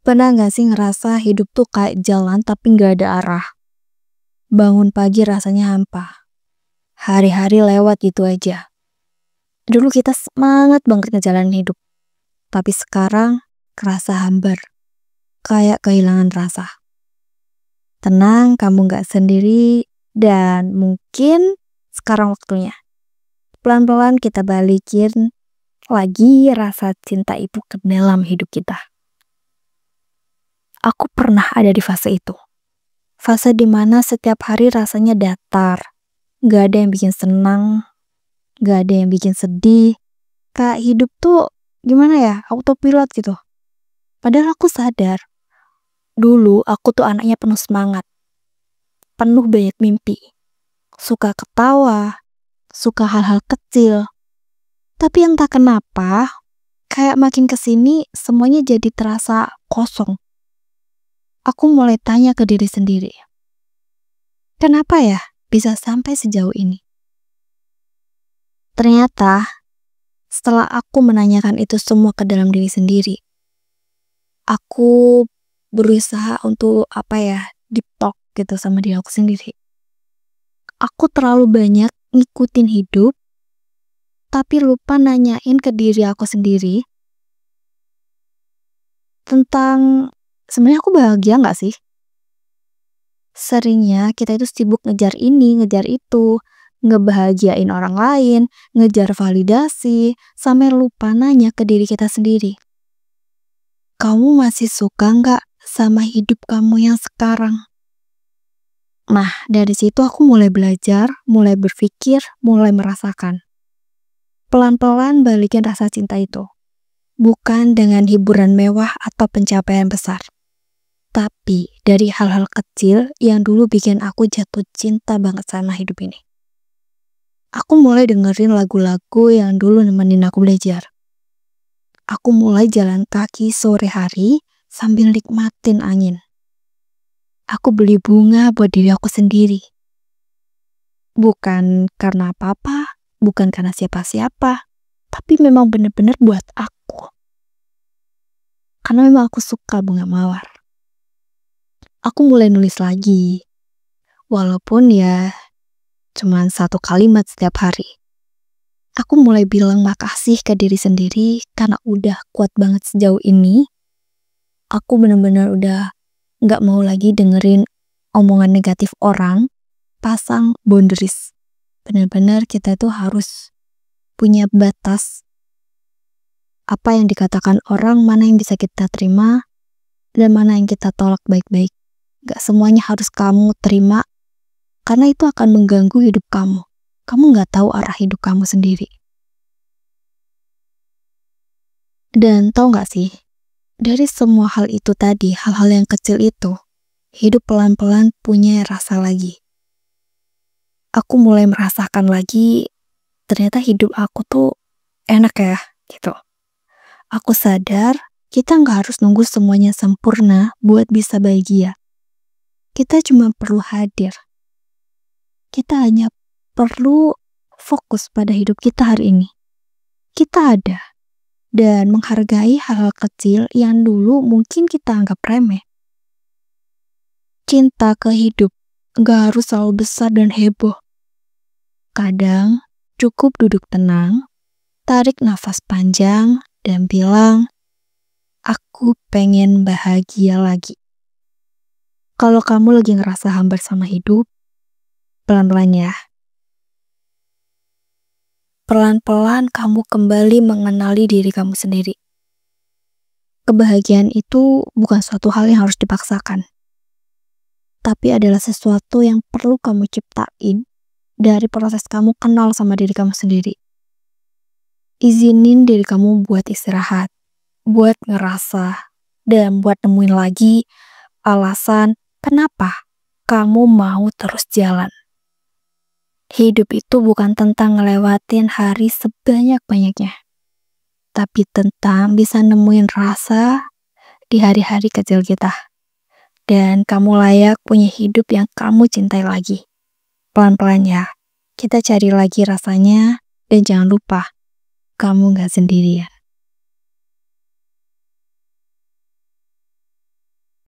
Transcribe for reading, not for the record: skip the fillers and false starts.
Pernah gak sih ngerasa hidup tuh kayak jalan tapi gak ada arah? Bangun pagi rasanya hampa. Hari-hari lewat gitu aja. Dulu kita semangat banget ngejalanin hidup. Tapi sekarang kerasa hambar. Kayak kehilangan rasa. Tenang, kamu gak sendiri. Dan mungkin sekarang waktunya. Pelan-pelan kita balikin lagi rasa cinta itu ke dalam hidup kita. Aku pernah ada di fase itu. Fase dimana setiap hari rasanya datar. Gak ada yang bikin senang. Gak ada yang bikin sedih. Kayak hidup tuh gimana ya, autopilot gitu. Padahal aku sadar. Dulu aku tuh anaknya penuh semangat. Penuh banyak mimpi. Suka ketawa. Suka hal-hal kecil. Tapi entah kenapa, kayak makin kesini semuanya jadi terasa kosong. Aku mulai tanya ke diri sendiri. Kenapa ya bisa sampai sejauh ini? Ternyata, setelah aku menanyakan itu semua ke dalam diri sendiri, aku berusaha untuk deep talk gitu sama diri aku sendiri. Aku terlalu banyak ngikutin hidup, tapi lupa nanyain ke diri aku sendiri tentang sebenarnya aku bahagia gak sih? Seringnya kita itu sibuk ngejar ini, ngejar itu, ngebahagiain orang lain, ngejar validasi, sampai lupa nanya ke diri kita sendiri. Kamu masih suka gak sama hidup kamu yang sekarang? Nah, dari situ aku mulai belajar, mulai berpikir, mulai merasakan. Pelan-pelan balikin rasa cinta itu. Bukan dengan hiburan mewah atau pencapaian besar. Tapi dari hal-hal kecil yang dulu bikin aku jatuh cinta banget sama hidup ini. Aku mulai dengerin lagu-lagu yang dulu nemenin aku belajar. Aku mulai jalan kaki sore hari sambil nikmatin angin. Aku beli bunga buat diri aku sendiri. Bukan karena apa-apa, bukan karena siapa-siapa, tapi memang bener-bener buat aku. Karena memang aku suka bunga mawar. Aku mulai nulis lagi. Walaupun ya cuman 1 kalimat setiap hari. Aku mulai bilang makasih ke diri sendiri karena udah kuat banget sejauh ini. Aku bener-bener udah gak mau lagi dengerin omongan negatif orang. Pasang boundaries. Bener-bener kita itu harus punya batas. Apa yang dikatakan orang, mana yang bisa kita terima, dan mana yang kita tolak baik-baik. Gak semuanya harus kamu terima, karena itu akan mengganggu hidup kamu. Kamu gak tahu arah hidup kamu sendiri. Dan tahu gak sih, dari semua hal itu tadi, hal-hal yang kecil itu, hidup pelan-pelan punya rasa lagi. Aku mulai merasakan lagi, ternyata hidup aku tuh enak ya, gitu. Aku sadar, kita gak harus nunggu semuanya sempurna buat bisa bahagia. Kita cuma perlu hadir. Kita hanya perlu fokus pada hidup kita hari ini. Kita ada. Dan menghargai hal-hal kecil yang dulu mungkin kita anggap remeh. Cinta ke hidup gak harus selalu besar dan heboh. Kadang cukup duduk tenang, tarik nafas panjang, dan bilang, aku pengen bahagia lagi. Kalau kamu lagi ngerasa hambar sama hidup, pelan-pelan ya. Pelan-pelan kamu kembali mengenali diri kamu sendiri. Kebahagiaan itu bukan suatu hal yang harus dipaksakan. Tapi adalah sesuatu yang perlu kamu ciptain dari proses kamu kenal sama diri kamu sendiri. Izinin diri kamu buat istirahat, buat ngerasa, dan buat nemuin lagi alasan kenapa kamu mau terus jalan. Hidup itu bukan tentang ngelewatin hari sebanyak-banyaknya, tapi tentang bisa nemuin rasa di hari-hari kecil kita. Dan kamu layak punya hidup yang kamu cintai lagi. Pelan-pelan ya, kita cari lagi rasanya, dan jangan lupa, kamu gak sendirian.